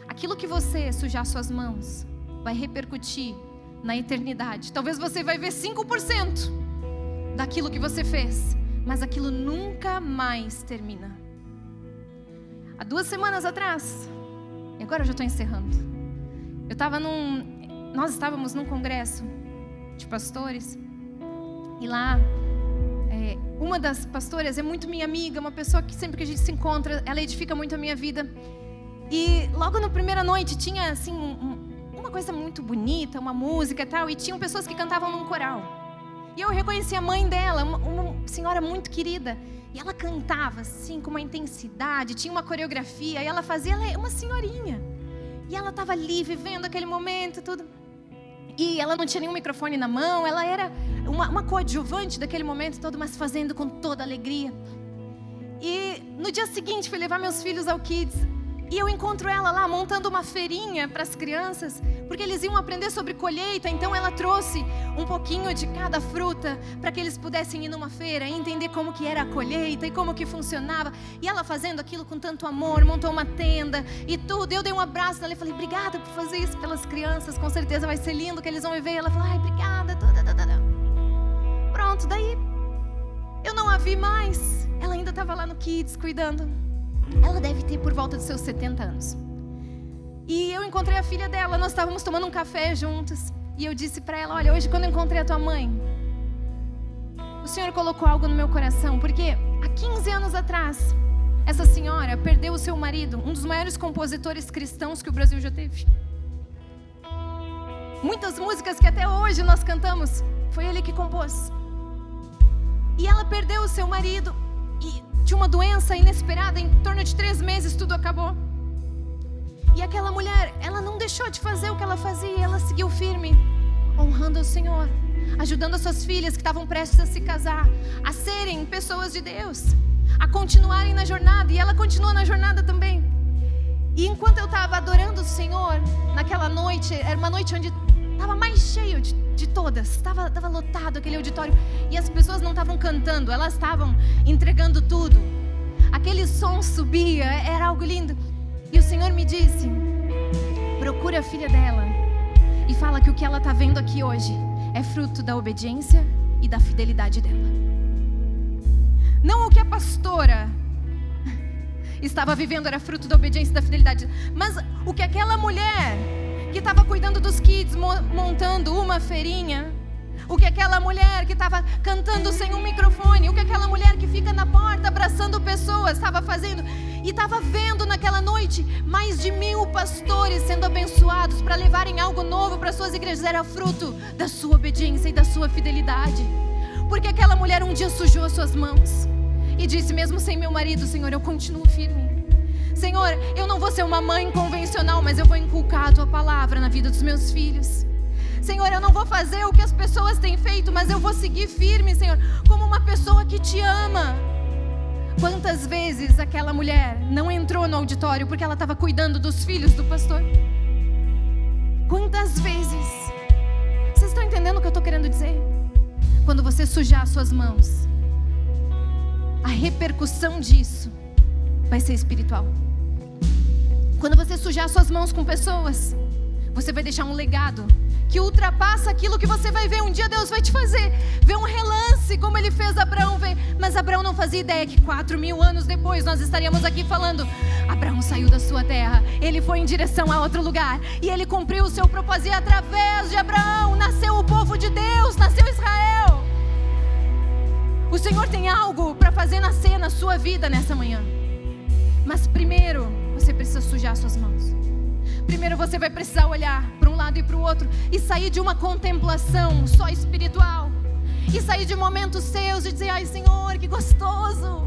Aquilo que você sujar suas mãos vai repercutir na eternidade. Talvez você vai ver 5% daquilo que você fez, mas aquilo nunca mais termina. Há 2 semanas atrás, e agora eu já estou encerrando, nós estávamos num congresso de pastores, e lá, uma das pastoras é muito minha amiga, uma pessoa que sempre que a gente se encontra, ela edifica muito a minha vida. E logo na primeira noite tinha assim uma coisa muito bonita, uma música e tal, e tinham pessoas que cantavam num coral. E eu reconheci a mãe dela, uma senhora muito querida, e ela cantava assim com uma intensidade, tinha uma coreografia, e ela é uma senhorinha, e ela estava ali vivendo aquele momento tudo, e ela não tinha nenhum microfone na mão, ela era uma coadjuvante daquele momento todo, mas fazendo com toda alegria. E no dia seguinte fui levar meus filhos ao Kids, e eu encontro ela lá montando uma feirinha para as crianças, porque eles iam aprender sobre colheita. Então ela trouxe um pouquinho de cada fruta para que eles pudessem ir numa feira e entender como que era a colheita e como que funcionava. E ela fazendo aquilo com tanto amor, montou uma tenda e tudo. Eu dei um abraço nela e falei, obrigada por fazer isso pelas crianças, com certeza vai ser lindo que eles vão ver. Ela falou, ai, obrigada. Pronto, daí eu não a vi mais. Ela ainda estava lá no Kids cuidando. Ela deve ter por volta dos seus 70 anos. E eu encontrei a filha dela, nós estávamos tomando um café juntos. E eu disse para ela, olha, hoje quando eu encontrei a tua mãe, o Senhor colocou algo no meu coração. Porque há 15 anos atrás, essa senhora perdeu o seu marido, um dos maiores compositores cristãos que o Brasil já teve. Muitas músicas que até hoje nós cantamos, foi ele que compôs. E ela perdeu o seu marido e de uma doença inesperada, em torno de 3 meses tudo acabou. E aquela mulher, ela não deixou de fazer o que ela fazia, ela seguiu firme, honrando o Senhor, ajudando as suas filhas que estavam prestes a se casar, a serem pessoas de Deus, a continuarem na jornada, e ela continua na jornada também. E enquanto eu estava adorando o Senhor, naquela noite, era uma noite onde estava mais cheio de todas, estava lotado aquele auditório, e as pessoas não estavam cantando, elas estavam entregando tudo, aquele som subia, era algo lindo. E o Senhor me disse, procura a filha dela e fala que o que ela está vendo aqui hoje é fruto da obediência e da fidelidade dela. Não o que a pastora estava vivendo era fruto da obediência e da fidelidade, mas o que aquela mulher que estava cuidando dos kids, montando uma feirinha, o que aquela mulher que estava cantando sem um microfone, o que aquela mulher que fica na porta abraçando pessoas estava fazendo, e estava vendo naquela noite mais de 1000 pastores sendo abençoados para levarem algo novo para suas igrejas, era fruto da sua obediência e da sua fidelidade. Porque aquela mulher um dia sujou as suas mãos e disse, mesmo sem meu marido, Senhor, eu continuo firme. Senhor, eu não vou ser uma mãe convencional, mas eu vou inculcar a Tua palavra na vida dos meus filhos. Senhor, eu não vou fazer o que as pessoas têm feito, mas eu vou seguir firme, Senhor, como uma pessoa que Te ama. Quantas vezes aquela mulher não entrou no auditório porque ela estava cuidando dos filhos do pastor? Quantas vezes? Vocês estão entendendo o que eu estou querendo dizer? Quando você sujar as suas mãos, a repercussão disso vai ser espiritual. Quando você sujar suas mãos com pessoas, você vai deixar um legado que ultrapassa aquilo que você vai ver. Um dia Deus vai te fazer ver um relance, como Ele fez Abraão ver. Mas Abraão não fazia ideia que 4000 anos depois nós estaríamos aqui falando, Abraão saiu da sua terra, ele foi em direção a outro lugar, e ele cumpriu o seu propósito, e através de Abraão nasceu o povo de Deus, nasceu Israel. Senhor tem algo para fazer nascer na sua vida nessa manhã. Mas primeiro, você precisa sujar suas mãos. Primeiro você vai precisar olhar para um lado e para o outro e sair de uma contemplação só espiritual. E sair de momentos seus e dizer: ai Senhor, que gostoso.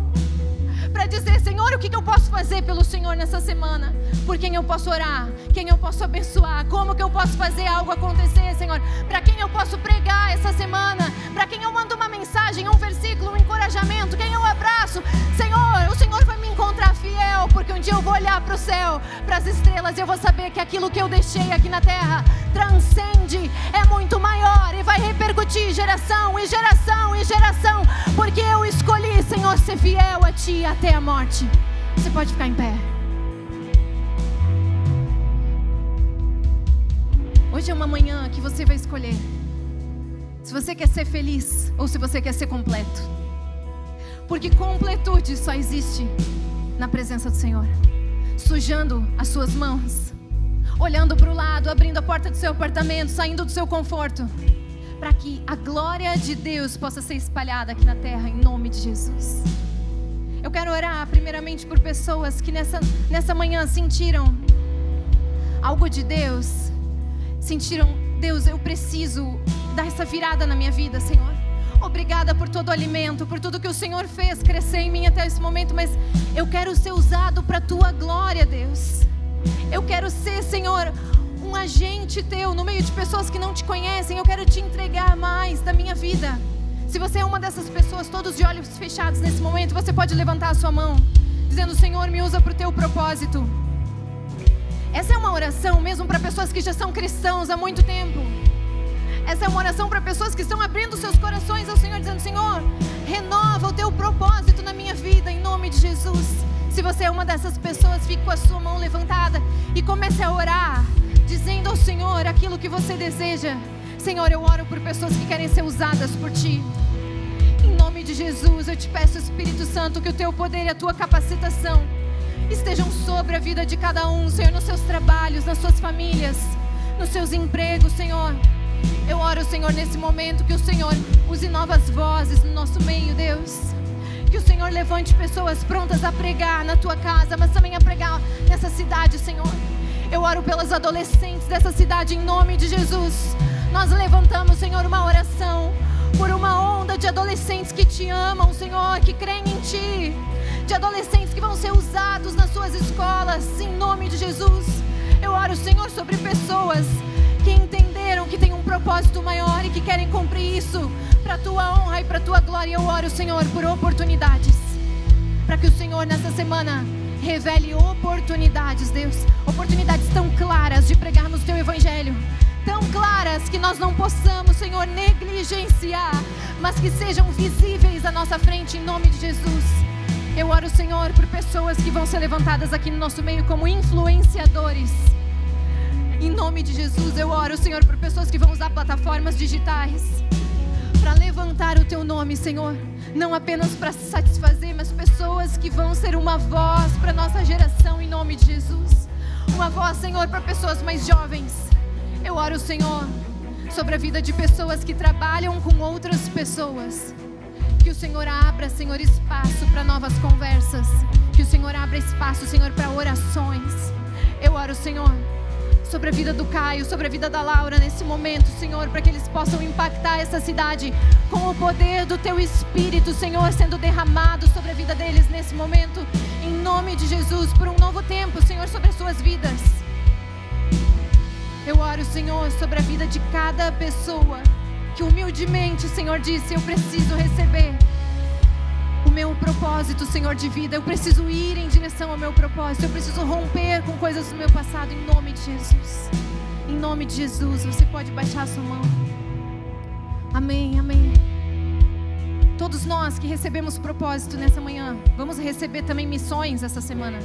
Para dizer: Senhor, o que eu posso fazer pelo Senhor nessa semana? Por quem eu posso orar? Quem eu posso abençoar? Como que eu posso fazer algo acontecer, Senhor? Para quem eu posso pregar essa semana? Para quem eu mando uma mensagem, um versículo, um encorajamento? Quem eu abraço? Senhor, o Senhor vai me encontrar fiel, porque um dia eu vou olhar para o céu, para as estrelas, e eu vou saber que aquilo que eu deixei aqui na terra transcende, é muito maior e vai repercutir geração e geração e geração, porque eu escolhi, Senhor, ser fiel a Ti até a morte. Você pode ficar em pé. Hoje é uma manhã que você vai escolher se você quer ser feliz ou se você quer ser completo. Porque completude só existe na presença do Senhor. Sujando as suas mãos, olhando para o lado, abrindo a porta do seu apartamento, saindo do seu conforto, para que a glória de Deus possa ser espalhada aqui na terra, em nome de Jesus. Eu quero orar primeiramente por pessoas que nessa manhã sentiram algo de Deus. Sentiram: Deus, eu preciso dar essa virada na minha vida, Senhor. Obrigada por todo o alimento, por tudo que o Senhor fez crescer em mim até esse momento, mas eu quero ser usado para a Tua glória, Deus. Eu quero ser, Senhor, um agente Teu no meio de pessoas que não Te conhecem. Eu quero Te entregar mais da minha vida. Se você é uma dessas pessoas, todos de olhos fechados nesse momento, você pode levantar a sua mão, dizendo: Senhor, me usa para o Teu propósito. Essa é uma oração mesmo para pessoas que já são cristãos há muito tempo. Essa é uma oração para pessoas que estão abrindo seus corações ao Senhor, dizendo: Senhor, renova o Teu propósito na minha vida, em nome de Jesus. Se você é uma dessas pessoas, fique com a sua mão levantada e comece a orar, dizendo ao Senhor aquilo que você deseja. Senhor, eu oro por pessoas que querem ser usadas por Ti. Em nome de Jesus, eu Te peço, Espírito Santo, que o Teu poder e a Tua capacitação estejam sobre a vida de cada um, Senhor, nos seus trabalhos, nas suas famílias, nos seus empregos, Senhor. Eu oro, Senhor, nesse momento, que o Senhor use novas vozes no nosso meio, Deus. Que o Senhor levante pessoas prontas a pregar na Tua casa, mas também a pregar nessa cidade, Senhor. Eu oro pelas adolescentes dessa cidade, em nome de Jesus. Nós levantamos, Senhor, uma oração por uma onda de adolescentes que Te amam, Senhor, que creem em Ti. De adolescentes que vão ser usados nas suas escolas, em nome de Jesus. Eu oro, Senhor, sobre pessoas que entenderam que tem um propósito maior e que querem cumprir isso para a Tua honra e para a Tua glória. Eu oro, Senhor, por oportunidades, para que o Senhor nessa semana revele oportunidades, Deus. Oportunidades tão claras de pregarmos o Teu Evangelho, tão claras que nós não possamos, Senhor, negligenciar, mas que sejam visíveis à nossa frente, em nome de Jesus. Eu oro, Senhor, por pessoas que vão ser levantadas aqui no nosso meio como influenciadores. Em nome de Jesus, eu oro, Senhor, por pessoas que vão usar plataformas digitais para levantar o Teu nome, Senhor. Não apenas para se satisfazer, mas pessoas que vão ser uma voz para a nossa geração, em nome de Jesus. Uma voz, Senhor, para pessoas mais jovens. Eu oro, Senhor, sobre a vida de pessoas que trabalham com outras pessoas. Que o Senhor abra, Senhor, espaço para novas conversas. Que o Senhor abra espaço, Senhor, para orações. Eu oro, Senhor, sobre a vida do Caio, sobre a vida da Laura nesse momento, Senhor, para que eles possam impactar essa cidade com o poder do Teu Espírito, Senhor, sendo derramado sobre a vida deles nesse momento. Em nome de Jesus, por um novo tempo, Senhor, sobre as suas vidas. Eu oro, Senhor, sobre a vida de cada pessoa que humildemente, Senhor, disse: eu preciso receber o meu propósito, Senhor, de vida. Eu preciso ir em direção ao meu propósito. Eu preciso romper com coisas do meu passado, em nome de Jesus. Em nome de Jesus, você pode baixar a sua mão. Amém, amém. Todos nós que recebemos propósito nessa manhã, vamos receber também missões essa semana.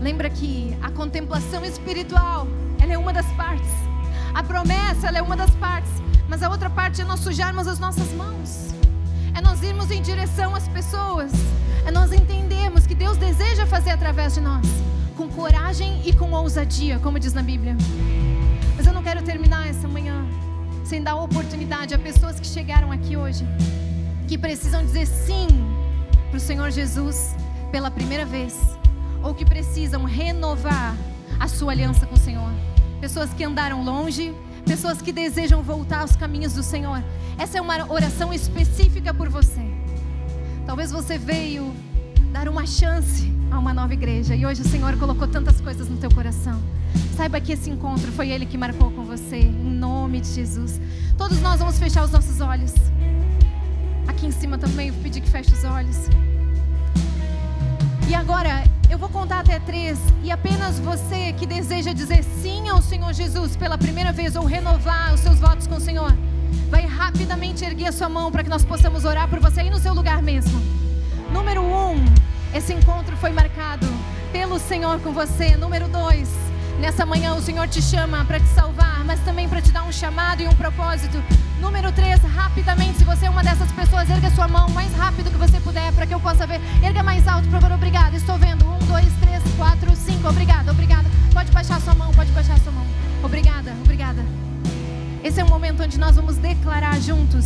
Lembra que a contemplação espiritual, ela é uma das partes. A promessa, ela é uma das partes. Mas a outra parte é nós sujarmos as nossas mãos. É nós irmos em direção às pessoas. É nós entendermos que Deus deseja fazer através de nós, com coragem e com ousadia, como diz na Bíblia. Mas eu não quero terminar essa manhã sem dar oportunidade a pessoas que chegaram aqui hoje, que precisam dizer sim para o Senhor Jesus pela primeira vez, ou que precisam renovar a sua aliança com o Senhor. Pessoas que andaram longe, pessoas que desejam voltar aos caminhos do Senhor. Essa é uma oração específica por você. Talvez você veio dar uma chance a uma nova igreja e hoje o Senhor colocou tantas coisas no teu coração. Saiba que esse encontro foi Ele que marcou com você, em nome de Jesus. Todos nós vamos fechar os nossos olhos. Aqui em cima também eu vou pedir que feche os olhos. E agora eu vou contar até 3 e apenas você que deseja dizer sim ao Senhor Jesus pela primeira vez ou renovar os seus votos com o Senhor, vai rapidamente erguer a sua mão para que nós possamos orar por você aí no seu lugar mesmo. Número 1, esse encontro foi marcado pelo Senhor com você. Número 2, nessa manhã o Senhor te chama para te salvar, mas também para te dar um chamado e um propósito. Número 3, rapidamente, se você é uma dessas pessoas, erga sua mão o mais rápido que você puder para que eu possa ver. Erga mais alto, por favor, obrigada. Estou vendo. 1, 2, 3, 4, 5. Obrigada, obrigada. Pode baixar sua mão, pode baixar sua mão. Obrigada, obrigada. Esse é um momento onde nós vamos declarar juntos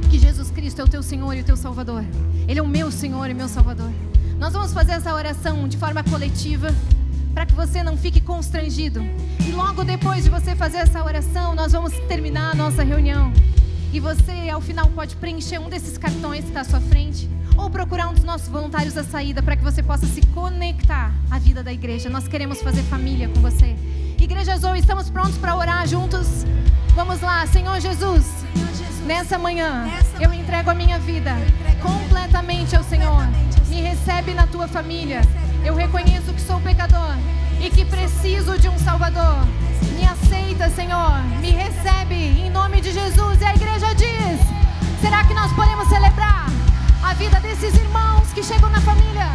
que Jesus Cristo é o teu Senhor e o teu Salvador. Ele é o meu Senhor e meu Salvador. Nós vamos fazer essa oração de forma coletiva, para que você não fique constrangido. E logo depois de você fazer essa oração, nós vamos terminar a nossa reunião. E você, ao final, pode preencher um desses cartões que está à sua frente, ou procurar um dos nossos voluntários à saída, para que você possa se conectar à vida da igreja. Nós queremos fazer família com você. Igreja Zoe, estamos prontos para orar juntos? Vamos lá. Senhor Jesus, nessa manhã, eu entrego a minha vida completamente ao Senhor. Me recebe na tua família. Eu reconheço que sou pecador e que preciso de um Salvador. Me aceita, Senhor. Me recebe em nome de Jesus. E a igreja diz: será que nós podemos celebrar a vida desses irmãos que chegam na família?